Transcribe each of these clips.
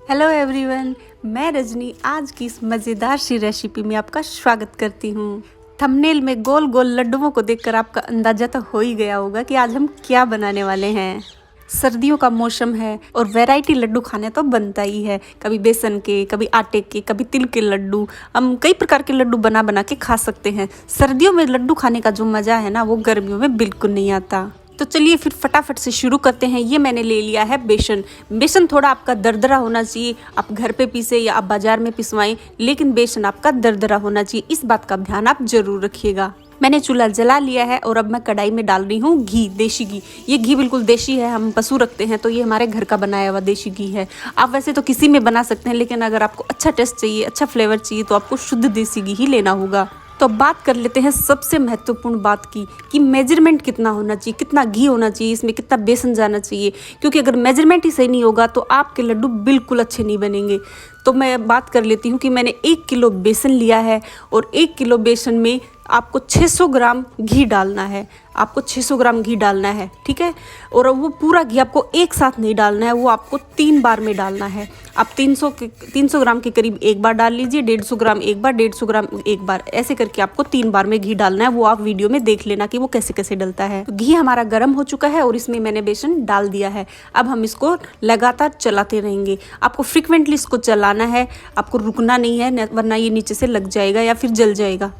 Hello everyone, मैं रजनी आज की इस मज़ेदार सी रेसिपी में आपका स्वागत करती हूँ। थंबनेल में गोल गोल लड्डुओं को देखकर आपका अंदाजा तो हो ही गया होगा कि आज हम क्या बनाने वाले हैं। सर्दियों का मौसम है और वैरायटी लड्डू खाने तो बनता ही है। कभी बेसन के, कभी आटे के, कभी तिल के लड्डू। हम कई प्रकार के लड्डू बना बना के खा सकते हैं। सर्दियों में लड्डू खाने का जो मज़ा है ना, वो गर्मियों में बिल्कुल नहीं आता। तो चलिए फिर फटाफट से शुरू करते हैं। ये मैंने ले लिया है बेसन। बेसन थोड़ा आपका दरदरा होना चाहिए। आप घर पे पीसे या आप बाजार में पिसवाएं, लेकिन बेसन आपका दरदरा होना चाहिए। इस बात का ध्यान आप जरूर रखिएगा। मैंने चूल्हा जला लिया है और अब मैं कढ़ाई में डाल रही हूँ घी, देसी घी। ये घी बिल्कुल देसी है, हम पशु रखते हैं तो ये हमारे घर का बनाया हुआ देसी घी है। आप वैसे तो किसी में बना सकते हैं, लेकिन अगर आपको अच्छा टेस्ट चाहिए, अच्छा फ्लेवर चाहिए तो आपको शुद्ध देसी घी ही लेना होगा। तो अब बात कर लेते हैं सबसे महत्वपूर्ण बात की कि मेजरमेंट कितना होना चाहिए, कितना घी होना चाहिए, इसमें कितना बेसन जाना चाहिए। क्योंकि अगर मेजरमेंट ही सही नहीं होगा तो आपके लड्डू बिल्कुल अच्छे नहीं बनेंगे। तो मैं बात कर लेती हूँ कि मैंने 1 किलो बेसन लिया है और 1 किलो बेसन में आपको 600 ग्राम घी डालना है। आपको 600 ग्राम घी डालना है, ठीक है। और वो पूरा घी आपको एक साथ नहीं डालना है, वो आपको 3 बार में डालना है। आप 300 ग्राम के करीब एक बार डाल लीजिए, 150 ग्राम एक बार, 150 ग्राम एक बार, ऐसे करके आपको 3 बार में घी डालना है। वो आप वीडियो में देख लेना कि वो कैसे कैसे डलता है। तो घी हमारा गर्म हो चुका है और इसमें मैंने बेसन डाल दिया है। अब हम इसको लगातार चलाते रहेंगे। आपको फ्रिक्वेंटली इसको चलाना है, आपको रुकना नहीं है, वरना ये नीचे से लग जाएगा या फिर जल जाएगा।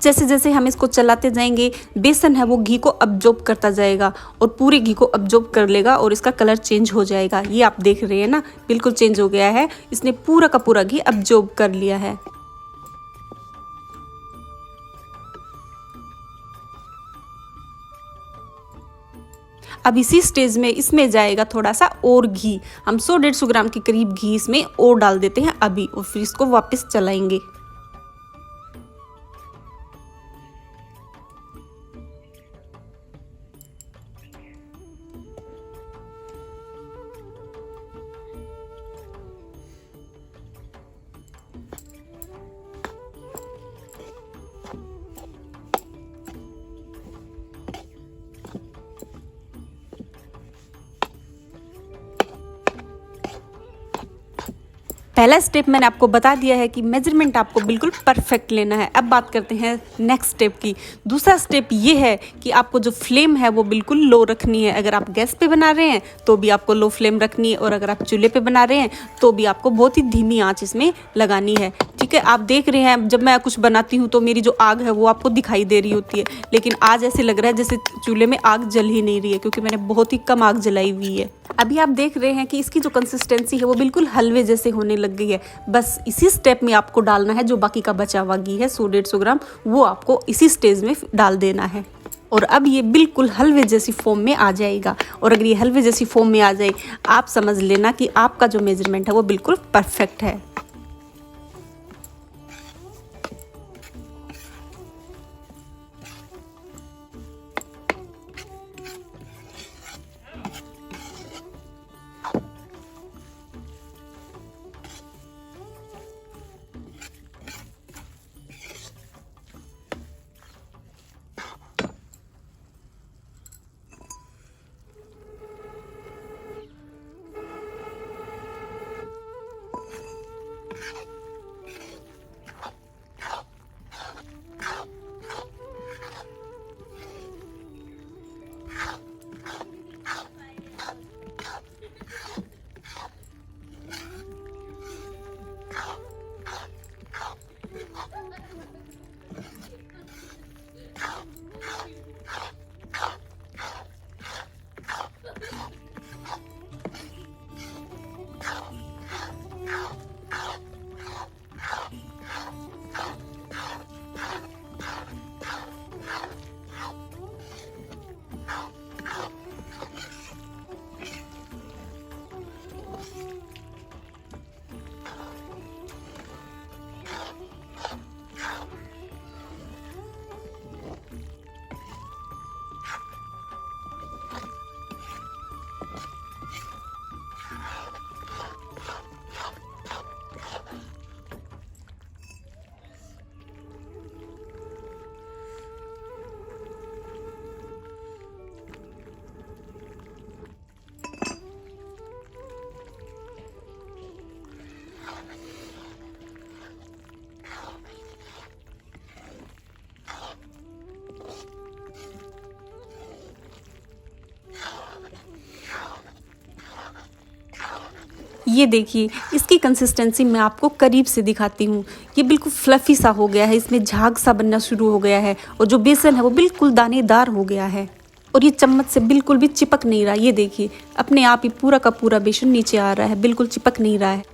जैसे जैसे हम इसको चलाते जाएंगे, बेसन है वो घी को अब्जॉर्ब करता जाएगा और पूरे घी को अब्जॉर्ब कर लेगा और इसका कलर चेंज हो जाएगा। ये आप देख रहे हैं ना, बिल्कुल चेंज हो गया है। इसने पूरा का पूरा घी अब्जॉर्ब कर लिया है। अब इसी स्टेज में इसमें जाएगा थोड़ा सा और घी। हम 100-150 ग्राम के करीब घी इसमें और डाल देते हैं अभी, और फिर इसको वापस चलाएंगे। पहला स्टेप मैंने आपको बता दिया है कि मेजरमेंट आपको बिल्कुल परफेक्ट लेना है। अब बात करते हैं नेक्स्ट स्टेप की। दूसरा स्टेप ये है कि आपको जो फ्लेम है वो बिल्कुल लो रखनी है। अगर आप गैस पे बना रहे हैं तो भी आपको लो फ्लेम रखनी है, और अगर आप चूल्हे पे बना रहे हैं तो भी आपको बहुत ही धीमी आंच इसमें लगानी है, ठीक है। आप देख रहे हैं जब मैं कुछ बनाती हूँ तो मेरी जो आग है वो आपको दिखाई दे रही होती है, लेकिन आज ऐसे लग रहा है जैसे चूल्हे में आग जल ही नहीं रही है, क्योंकि मैंने बहुत ही कम आग जलाई हुई है। अभी आप देख रहे हैं कि इसकी जो कंसिस्टेंसी है वो बिल्कुल हलवे जैसे होने लग गई है। बस इसी स्टेप में आपको डालना है जो बाकी का बचा हुआ घी है, 100-150 ग्राम, वो आपको इसी स्टेज में डाल देना है। और अब ये बिल्कुल हलवे जैसी फॉर्म में आ जाएगा। और अगर ये हलवे जैसी फॉर्म में आ जाए, आप समझ लेना कि आपका जो मेजरमेंट है वो बिल्कुल परफेक्ट है। ये देखिए, इसकी कंसिस्टेंसी मैं आपको करीब से दिखाती हूँ। ये बिल्कुल फ्लफ़ी सा हो गया है, इसमें झाग सा बनना शुरू हो गया है और जो बेसन है वो बिल्कुल दानेदार हो गया है और ये चम्मच से बिल्कुल भी चिपक नहीं रहा। ये देखिए, अपने आप ही पूरा का पूरा बेसन नीचे आ रहा है, बिल्कुल चिपक नहीं रहा है।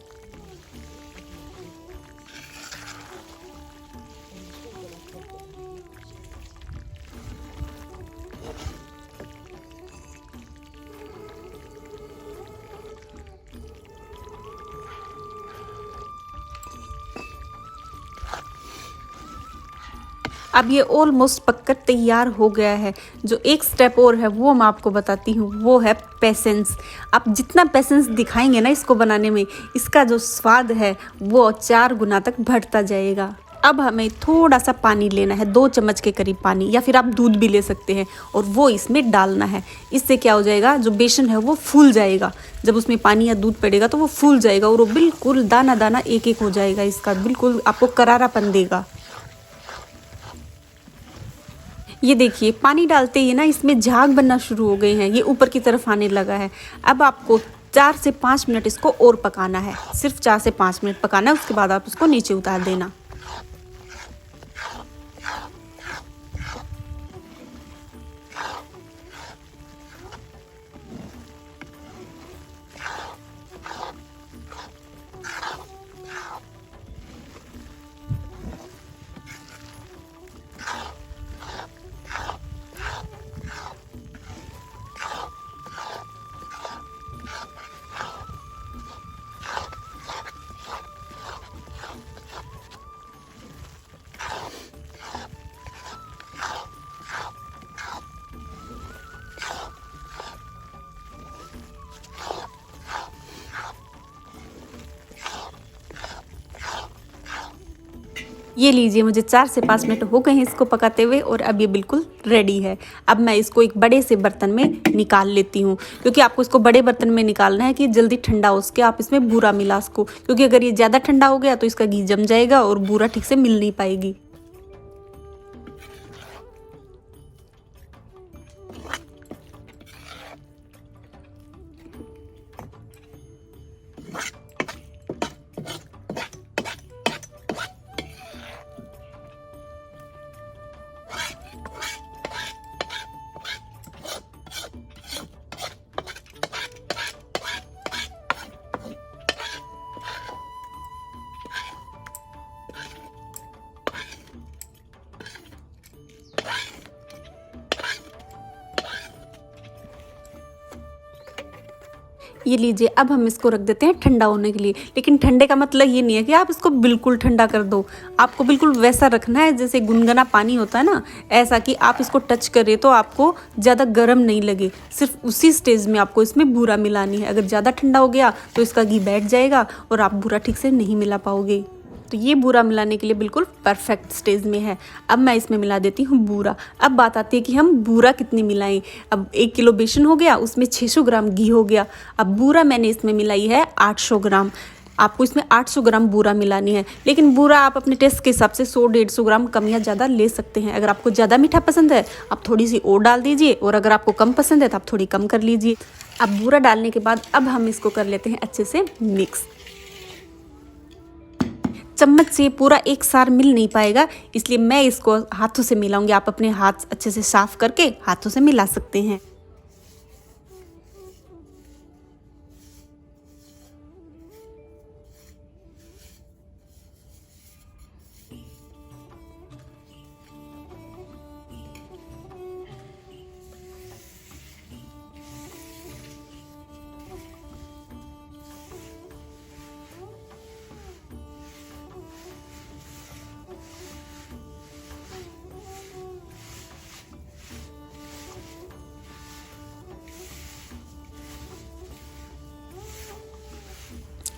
अब ये ऑलमोस्ट पककर तैयार हो गया है। जो एक स्टेप और है वो मैं आपको बताती हूँ, वो है पेशेंस। आप जितना पेशेंस दिखाएंगे ना इसको बनाने में, इसका जो स्वाद है वो 4 गुना तक बढ़ता जाएगा। अब हमें थोड़ा सा पानी लेना है, 2 चम्मच के करीब पानी, या फिर आप दूध भी ले सकते हैं और वो इसमें डालना है। इससे क्या हो जाएगा, जो बेसन है वो फूल जाएगा। जब उसमें पानी या दूध पड़ेगा तो वो फूल जाएगा और वो बिल्कुल दाना दाना एक एक हो जाएगा, इसका बिल्कुल आपको करारापन देगा। ये देखिए, पानी डालते ही ना इसमें झाग बनना शुरू हो गए हैं, ये ऊपर की तरफ आने लगा है। अब आपको 4 से 5 मिनट इसको और पकाना है, सिर्फ 4 से 5 मिनट पकाना है। उसके बाद आप इसको नीचे उतार देना। ये लीजिए, मुझे 4 से 5 मिनट हो गए हैं इसको पकाते हुए और अब ये बिल्कुल रेडी है। अब मैं इसको एक बड़े से बर्तन में निकाल लेती हूँ, क्योंकि आपको इसको बड़े बर्तन में निकालना है कि जल्दी ठंडा हो सके। आप इसमें बूरा मिला इसको, क्योंकि अगर ये ज़्यादा ठंडा हो गया तो इसका घी जम जाएगा और बूरा ठीक से मिल नहीं पाएगी। ये लीजिए, अब हम इसको रख देते हैं ठंडा होने के लिए। लेकिन ठंडे का मतलब ये नहीं है कि आप इसको बिल्कुल ठंडा कर दो। आपको बिल्कुल वैसा रखना है जैसे गुनगुना पानी होता है ना, ऐसा कि आप इसको टच करें तो आपको ज़्यादा गर्म नहीं लगे। सिर्फ उसी स्टेज में आपको इसमें बूरा मिलानी है। अगर ज़्यादा ठंडा हो गया तो इसका घी बैठ जाएगा और आप बूरा ठीक से नहीं मिला पाओगे। तो ये बूरा मिलाने के लिए बिल्कुल परफेक्ट स्टेज में है। अब मैं इसमें मिला देती हूँ बूरा। अब बात आती है कि हम बूरा कितनी मिलाएं। अब 1 किलो बेसन हो गया, उसमें 600 ग्राम घी हो गया। अब बूरा मैंने इसमें मिलाई है 800 ग्राम। आपको इसमें 800 ग्राम बूरा मिलानी है, लेकिन बूरा आप अपने टेस्ट के हिसाब से 100-150 ग्राम कम या ज़्यादा ले सकते हैं। अगर आपको ज़्यादा मीठा पसंद है आप थोड़ी सी और डाल दीजिए, और अगर आपको कम पसंद है तो आप थोड़ी कम कर लीजिए। अब बूरा डालने के बाद अब हम इसको कर लेते हैं अच्छे से मिक्स। चम्मच से पूरा एक सार मिल नहीं पाएगा, इसलिए मैं इसको हाथों से मिलाऊंगी। आप अपने हाथ अच्छे से साफ करके हाथों से मिला सकते हैं।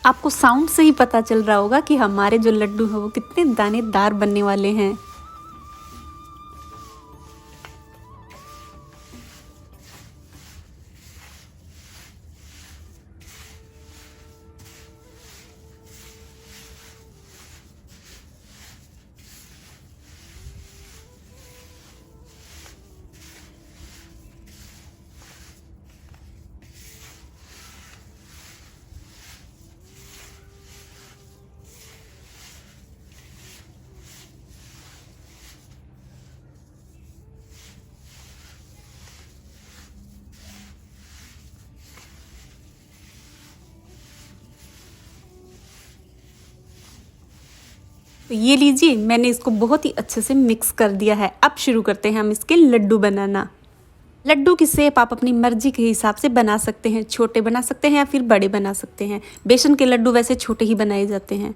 आपको साउंड से ही पता चल रहा होगा कि हमारे जो लड्डू हैं वो कितने दानेदार बनने वाले हैं। तो ये लीजिए, मैंने इसको बहुत ही अच्छे से मिक्स कर दिया है। अब शुरू करते हैं हम इसके लड्डू बनाना। लड्डू की शेप आप अपनी मर्जी के हिसाब से बना सकते हैं, छोटे बना सकते हैं या फिर बड़े बना सकते हैं। बेसन के लड्डू वैसे छोटे ही बनाए जाते हैं।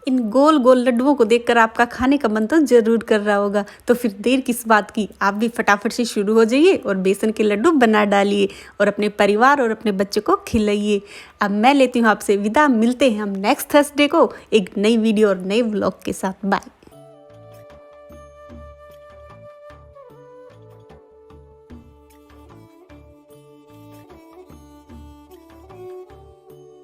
इन गोल गोल लड्डुओं को देखकर आपका खाने का मन तो जरूर कर रहा होगा। तो फिर देर किस बात की, आप भी फटाफट से शुरू हो जाइए और बेसन के लड्डू बना डालिए और अपने परिवार और अपने बच्चे को खिलाइए। अब मैं लेती हूँ आपसे विदा। मिलते हैं हम नेक्स्ट थर्सडे को एक नई वीडियो और नए व्लॉग के साथ। बाय।